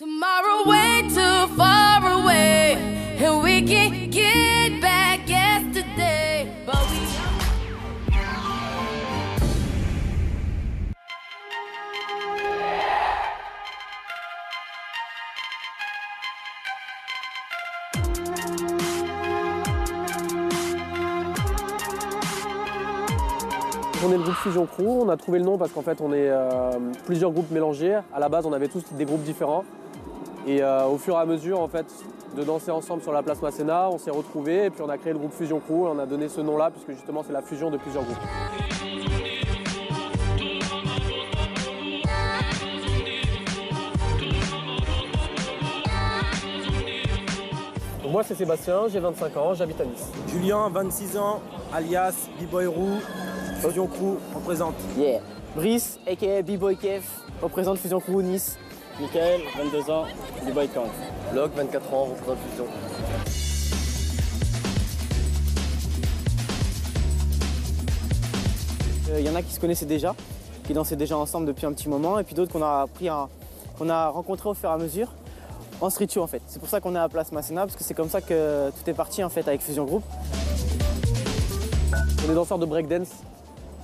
Tomorrow way too far away, and we can get back yesterday, but On est le groupe Fusion Crew, on a trouvé le nom parce qu'en fait on est plusieurs groupes mélangés. À la base on avait tous des groupes différents et au fur et à mesure en fait de danser ensemble sur la place Masséna, on s'est retrouvés et puis on a créé le groupe Fusion Crew et on a donné ce nom-là puisque justement c'est la fusion de plusieurs groupes. Donc moi c'est Sébastien, j'ai 25 ans, j'habite à Nice. Julien, 26 ans, alias B-Boy Roux. Fusion Crew représente. Yeah. Brice, aka B-Boy Kev, représente Fusion Crew Nice. Michael, 22 ans, B-Boy Camp. Locke, 24 ans, représente Fusion. Il y en a qui se connaissaient déjà, qui dansaient déjà ensemble depuis un petit moment, et puis d'autres qu'on a rencontrés au fur et à mesure en street show en fait. C'est pour ça qu'on est à la place Masséna, parce que c'est comme ça que tout est parti en fait avec Fusion Group. On est danseurs de breakdance.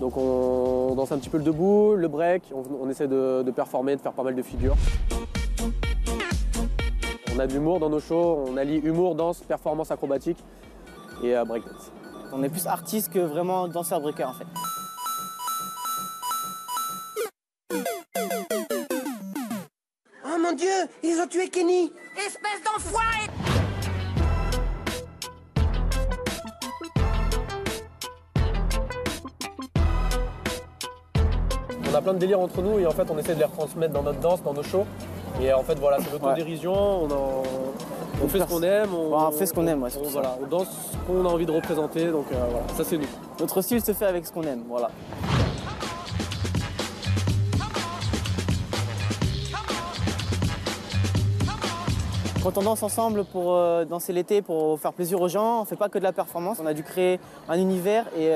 Donc on danse un petit peu le debout, le break, on essaie de performer, de faire pas mal de figures. On a de l'humour dans nos shows, on allie humour, danse, performance acrobatique et breakdance. On est plus artiste que vraiment danseur breaker en fait. Oh mon Dieu, ils ont tué Kenny! espèce d'enfoiré! On a plein de délires entre nous et en fait on essaie de les retransmettre dans notre danse, dans nos shows. Et en fait voilà, c'est l'autodérision, on fait ce qu'on aime. On fait ce qu'on aime, ouais, on danse ce qu'on a envie de représenter, donc voilà, ça c'est nous. Notre style se fait avec ce qu'on aime, voilà. Quand on danse ensemble pour danser l'été, pour faire plaisir aux gens, on ne fait pas que de la performance. On a dû créer un univers et,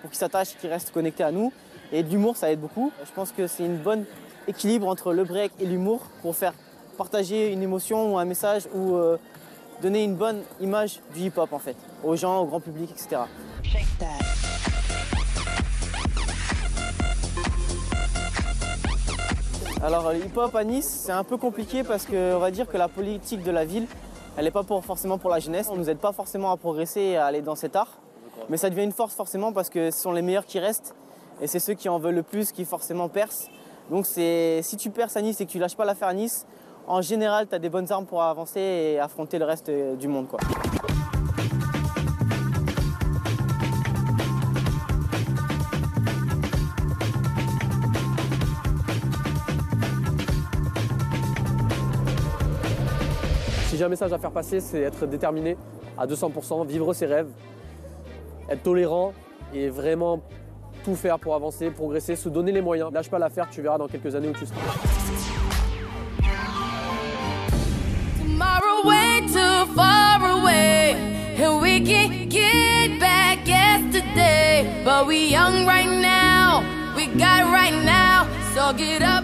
pour qu'ils s'attachent et qu'ils restent connectés à nous. Et de l'humour, ça aide beaucoup. Je pense que c'est une bonne équilibre entre le break et l'humour pour faire partager une émotion ou un message ou donner une bonne image du hip-hop en fait, aux gens, au grand public, etc. Alors le hip-hop à Nice, c'est un peu compliqué parce qu'on va dire que la politique de la ville, elle n'est pas forcément pour la jeunesse. On ne nous aide pas forcément à progresser et à aller dans cet art. Mais ça devient une force forcément parce que ce sont les meilleurs qui restent. Et c'est ceux qui en veulent le plus qui forcément percent. Donc si tu perces à Nice et que tu lâches pas l'affaire à Nice, en général, tu as des bonnes armes pour avancer et affronter le reste du monde, quoi. Si j'ai un message à faire passer, c'est être déterminé à 200%, vivre ses rêves, être tolérant et vraiment tout faire pour avancer, progresser, se donner les moyens. Lâche pas l'affaire, tu verras dans quelques années où tu seras. Tomorrow way too far away, and we can get back yesterday, but we young right now, we got right now, so get up.